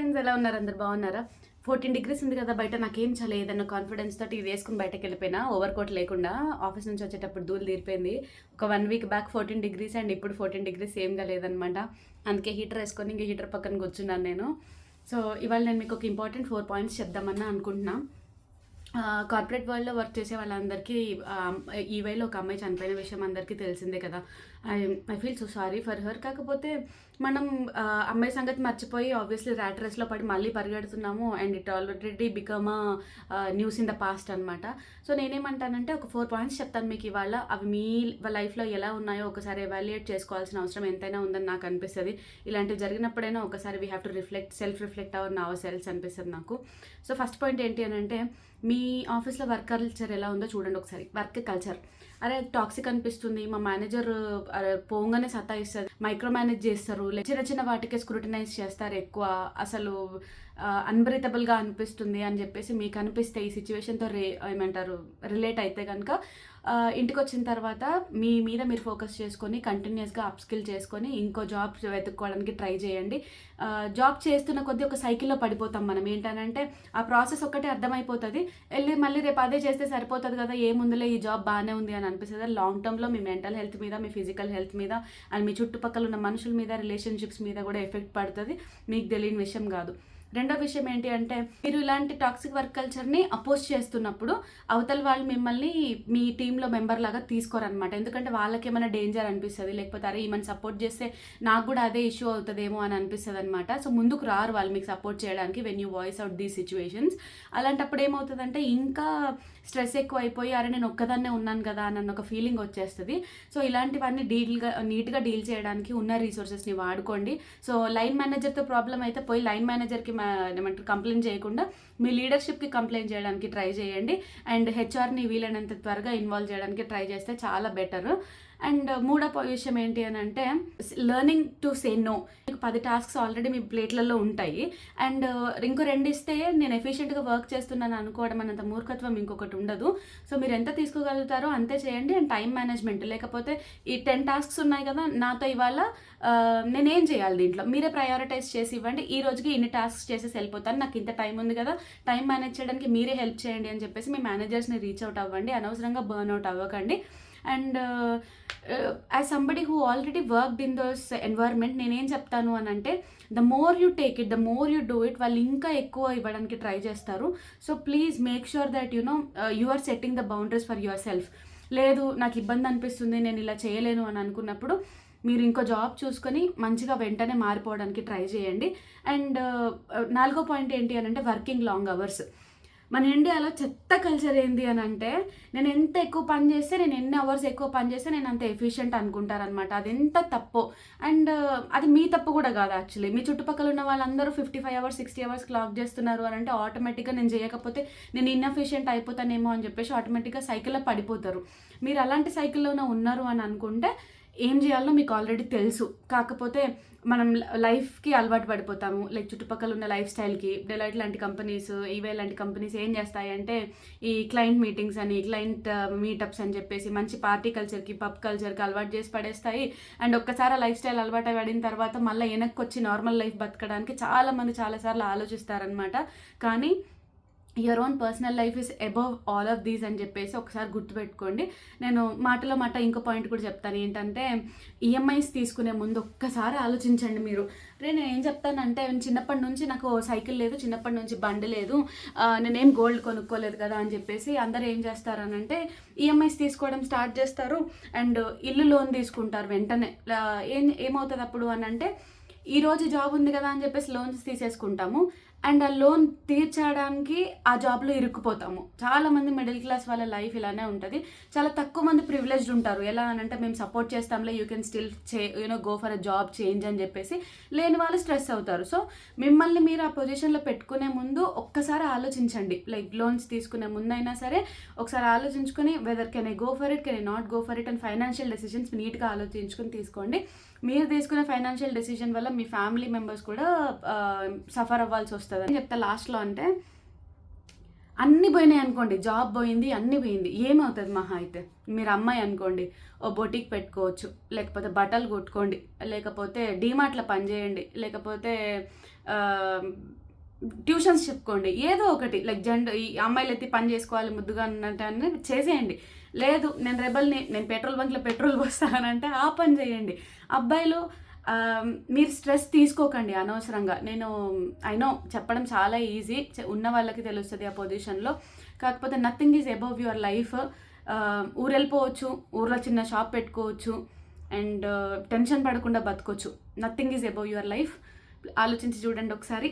Friends, ఎలా ఉన్నారు? అందరు బాగున్నారా? 14 డిగ్రీస్ ఉంది కదా బయట. నాకేం చాలా ఏదన్నా కాన్ఫిడెన్స్ తోటి ఇది వేసుకుని బయటకు వెళ్ళిపోయినా, ఓవర్ కోట్ లేకుండా. ఆఫీస్ నుంచి వచ్చేటప్పుడు ధూళి తీరిపోయింది. ఒక 1 వీక్ బ్యాక్ 14 డిగ్రీస్ అండ్ ఇప్పుడు 14 డిగ్రీస్ సేమ్గా లేదనమాట. అందుకే హీటర్ వేసుకొని ఇంక హీటర్ పక్కన కూర్చున్నాను నేను. సో ఇవాళ నేను మీకు ఒక ఇంపార్టెంట్ 4 పాయింట్స్ చెప్దామని అనుకుంటున్నా. కార్పొరేట్ వరల్డ్లో వర్క్ చేసే వాళ్ళందరికీ ఈ వేలో ఒక అమ్మాయి చనిపోయిన విషయం అందరికీ తెలిసిందే కదా. I feel so sorry for her. కాకపోతే మనం అమ్మాయి సంగతి మర్చిపోయి ఆబ్వియస్లీ ర్యాట్ రేస్లో పడి మళ్ళీ పరిగెడుతున్నాము. And it already become news in the past అనమాట. సో నేనేమంటానంటే ఒక 4 పాయింట్స్ చెప్తాను మీకు ఇవాళ. అవి మీ లైఫ్లో ఎలా ఉన్నాయో ఒకసారి ఎవాల్యుయేట్ చేసుకోవాల్సిన అవసరం ఎంతైనా ఉందని నాకు అనిపిస్తుంది. ఇలాంటివి జరిగినప్పుడైనా ఒకసారి we have to self reflect hour cells అనిపిస్తుంది నాకు. సో ఫస్ట్ పాయింట్ ఏంటి అని అంటే, మీ ఆఫీస్లో వర్క్ కల్చర్ ఎలా ఉందో చూడండి ఒకసారి. వర్క్ కల్చర్ అరే టాక్సిక్ అనిపిస్తుంది, మా మేనేజర్ పోంగానే సతాయిస్తుంది, మైక్రో మేనేజ్ చేస్తారు, చిన్న చిన్న వాటికే స్క్రూటినైజ్ చేస్తారు ఎక్కువ, అసలు అన్బ్రీతబుల్గా అనిపిస్తుంది అని చెప్పేసి మీకు అనిపిస్తే, ఈ సిచ్యువేషన్తో ఏమంటారు రిలేట్ అయితే కనుక ఇంటికి వచ్చిన తర్వాత మీ మీద మీరు ఫోకస్ చేసుకొని కంటిన్యూస్గా అప్స్కిల్ చేసుకొని ఇంకో జాబ్ వెతుక్కోవడానికి ట్రై చేయండి. జాబ్ చేస్తున్న కొద్దీ ఒక సైకిల్లో పడిపోతాం మనం. ఏంటనంటే ఆ ప్రాసెస్ ఒక్కటే అర్థమైపోతుంది, వెళ్ళి మళ్ళీ రేపు అదే చేస్తే సరిపోతుంది కదా, ఏముందులే ఈ జాబ్ బాగానే ఉంది అని అనిపిస్తుంది. లాంగ్ టర్మ్లో మీ మెంటల్ హెల్త్ మీద, మీ ఫిజికల్ హెల్త్ మీద అండ్ మీ చుట్టుపక్కల ఉన్న మనుషుల మీద, రిలేషన్షిప్స్ మీద కూడా ఎఫెక్ట్ పడుతుంది. మీకు తెలియని విషయం కాదు. రెండో విషయం ఏంటి అంటే, మీరు ఇలాంటి టాక్సిక్ వర్క్ కల్చర్ని అపోజ్ చేస్తున్నప్పుడు అవతల వాళ్ళు మిమ్మల్ని మీ టీంలో మెంబర్ లాగా తీసుకోరనమాట. ఎందుకంటే వాళ్ళకి ఏమైనా డేంజర్ అనిపిస్తుంది, లేకపోతే అరే ఈమెను సపోర్ట్ చేస్తే నాకు కూడా అదే ఇష్యూ అవుతుందేమో అని అనిపిస్తుంది అనమాట. సో ముందుకు రారు వాళ్ళు మీకు సపోర్ట్ చేయడానికి when you voice out these situations. అలాంటప్పుడు ఏమవుతుందంటే ఇంకా స్ట్రెస్ ఎక్కువ అయిపోయి అరే నేను ఒక్కదాన్నే ఉన్నాను కదా అన్న ఒక ఫీలింగ్ వచ్చేస్తుంది. సో ఇలాంటివన్నీ నీట్గా డీల్ చేయడానికి ఉన్న రీసోర్సెస్ని వాడుకోండి. సో లైన్ మేనేజర్తో ప్రాబ్లం అయితే పోయి లైన్ మేనేజర్కి ఏమంటారు కంప్లైంట్ చేయకుండా మీ లీడర్షిప్కి కంప్లైంట్ చేయడానికి ట్రై చేయండి. అండ్ హెచ్ఆర్ని వీలైనంత త్వరగా ఇన్వాల్వ్ చేయడానికి ట్రై చేస్తే చాలా బెటర్. అండ్ మూడో విషయం ఏంటి అని అంటే, లెర్నింగ్ టు సే నో. మీకు 10 టాస్క్స్ ఆల్రెడీ మీ ప్లేట్లలో ఉంటాయి అండ్ ఇంకో 2 ఇస్తే నేను ఎఫిషియెంట్గా వర్క్ చేస్తున్నాను అనుకోవడం అన్నంత మూర్ఖత్వం ఇంకొకటి ఉండదు. సో మీరు ఎంత తీసుకోగలుగుతారో అంతే చేయండి. అండ్ టైం మేనేజ్మెంట్, లేకపోతే ఈ 10 టాస్క్స్ ఉన్నాయి కదా నాతో ఇవాళ నేనేం చేయాలి దీంట్లో మీరే ప్రయారిటైజ్ చేసి ఇవ్వండి. ఈ రోజుకి ఇన్ని టాస్క్స్ చేసేసి వెళ్ళిపోతాను, నాకు ఇంత టైం ఉంది కదా, టైం మేనేజ్ చేయడానికి మీరే హెల్ప్ చేయండి అని చెప్పేసి మీ మేనేజర్స్ని రీచ్ అవుట్ అవ్వండి. అనవసరంగా బర్న్ అవుట్ అవ్వకండి. And as somebody who already worked in those environment నేనేం చెప్తాను అని అంటే, the more you take it, the more you do it, వాళ్ళు ఇంకా ఎక్కువ ఇవ్వడానికి ట్రై చేస్తారు. So please make sure that you are setting the boundaries for yourself. లేదు నాకు ఇబ్బంది అనిపిస్తుంది, నేను ఇలా చేయలేను అని అనుకున్నప్పుడు మీరు ఇంకో జాబ్ చూసుకొని మంచిగా వెంటనే మారిపోవడానికి ట్రై చేయండి. అండ్ 4వ పాయింట్ ఏంటి అని అంటే, వర్కింగ్ లాంగ్ అవర్స్. మన ఇండియాలో చెత్త కల్చర్ ఏంటి అని అంటే, నేను ఎంత ఎక్కువ పని చేస్తే, నేను ఎన్ని అవర్స్ ఎక్కువ పని చేస్తే నేను అంత ఎఫిషియెంట్ అనుకుంటారనమాట. అది ఎంత తప్పు. అండ్ అది మీ తప్పు కూడా కాదు యాక్చువల్లీ. మీ చుట్టుపక్కల ఉన్న వాళ్ళందరూ 55 అవర్స్ 60 అవర్స్ క్లాక్ చేస్తున్నారు అని అంటే ఆటోమేటిక్గా నేను చేయకపోతే నేను ఇన్ఎఫిషియెంట్ అయిపోతానేమో అని చెప్పేసి ఆటోమేటిక్గా సైకిల్లో పడిపోతారు. మీరు అలాంటి సైకిల్లోనే ఉన్నారు అని అనుకుంటే ఏం చేయాలో మీకు ఆల్రెడీ తెలుసు. కాకపోతే మనం లైఫ్కి అలవాటు పడిపోతాము, లైక్ చుట్టుపక్కల ఉన్న లైఫ్ స్టైల్కి. డెలాయిట్ లాంటి కంపెనీస్, ఈవే లాంటి కంపెనీస్ ఏం చేస్తాయంటే, ఈ క్లయింట్ మీటింగ్స్ అని, క్లయింట్ మీటప్స్ అని చెప్పేసి మంచి పార్టీ కల్చర్కి, పబ్ కల్చర్కి అలవాటు చేసి పడేస్తాయి. అండ్ ఒక్కసారి లైఫ్ స్టైల్ అలవాటు పడిన తర్వాత మళ్ళీ వెనక్కి వచ్చి నార్మల్ లైఫ్ బతకడానికి చాలామంది చాలాసార్లు ఆలోచిస్తారనమాట. కానీ your own personal life is above all of these అని చెప్పేసి ఒకసారి గుర్తుపెట్టుకోండి. నేను మాటలో మాట ఇంకో పాయింట్ కూడా చెప్తాను. ఏంటంటే, ఈఎంఐస్ తీసుకునే ముందు ఒక్కసారి ఆలోచించండి మీరు. నేను ఏం చెప్తానంటే, చిన్నప్పటి నుంచి నాకు సైకిల్ లేదు, చిన్నప్పటి నుంచి బండి లేదు, నేనేం గోల్డ్ కొనుక్కోలేదు కదా అని చెప్పేసి అందరూ ఏం చేస్తారనంటే ఈఎంఐస్ తీసుకోవడం స్టార్ట్ చేస్తారు. అండ్ ఇల్లు లోన్ తీసుకుంటారు వెంటనే. ఏమవుతుంది అప్పుడు అని అంటే, ఈరోజు జాబ్ ఉంది కదా అని చెప్పేసి లోన్స్ తీసేసుకుంటాము అండ్ ఆ లోన్ తీర్చడానికి ఆ జాబ్లో ఇరుక్కుపోతాము. చాలామంది మిడిల్ క్లాస్ వాళ్ళ లైఫ్ ఇలానే ఉంటుంది. చాలా తక్కువ మంది ప్రివిలేజ్డ్ ఉంటారు. ఎలా అని అంటే, మేము సపోర్ట్ చేస్తాంలే, you can still go for a job change అని చెప్పేసి లేని వాళ్ళు స్ట్రెస్ అవుతారు. సో మిమ్మల్ని మీరు ఆ పొజిషన్లో పెట్టుకునే ముందు ఒక్కసారి ఆలోచించండి. లైక్ లోన్స్ తీసుకునే ముందైనా సరే ఒకసారి ఆలోచించుకొని whether can I go for it, can I not go for it and financial decisions నీట్గా ఆలోచించుకొని తీసుకోండి. మీరు తీసుకునే ఫైనాన్షియల్ డెసిషన్ వల్ల మీ ఫ్యామిలీ మెంబర్స్ కూడా సఫర్ అవ్వాల్సి వస్తుంది అని చెప్తా లాస్ట్లో. అంటే అన్నీ పోయినాయి అనుకోండి, జాబ్ పోయింది, అన్నీ పోయింది, ఏమవుతుంది మహా అయితే? మీరు అమ్మాయి అనుకోండి, ఓ బొటిక్ పెట్టుకోవచ్చు, లేకపోతే బట్టలు కుట్టుకోండి, లేకపోతే డీమార్ట్లో పని చేయండి, లేకపోతే ట్యూషన్స్ చెప్పుకోండి, ఏదో ఒకటి. లైక్ ఈ అమ్మాయిలు ఎత్తి పని చేసుకోవాలి ముద్దుగా అన్నట్టు చేసేయండి. లేదు నేను రెబల్ని, నేను పెట్రోల్ బంక్లో పెట్రోల్ పోస్తానంటే ఆ పని చేయండి. అబ్బాయిలు మీరు స్ట్రెస్ తీసుకోకండి అనవసరంగా. నేను నో చెప్పడం చాలా ఈజీ, ఉన్న వాళ్ళకి తెలుస్తుంది ఆ పొజిషన్లో. కాకపోతే nothing is above your life. ఊరు వెళ్ళిపోవచ్చు, ఊర్లో చిన్న షాప్ పెట్టుకోవచ్చు అండ్ టెన్షన్ పడకుండా బతకొచ్చు. Nothing is above your life. ఆలోచించి చూడండి ఒకసారి.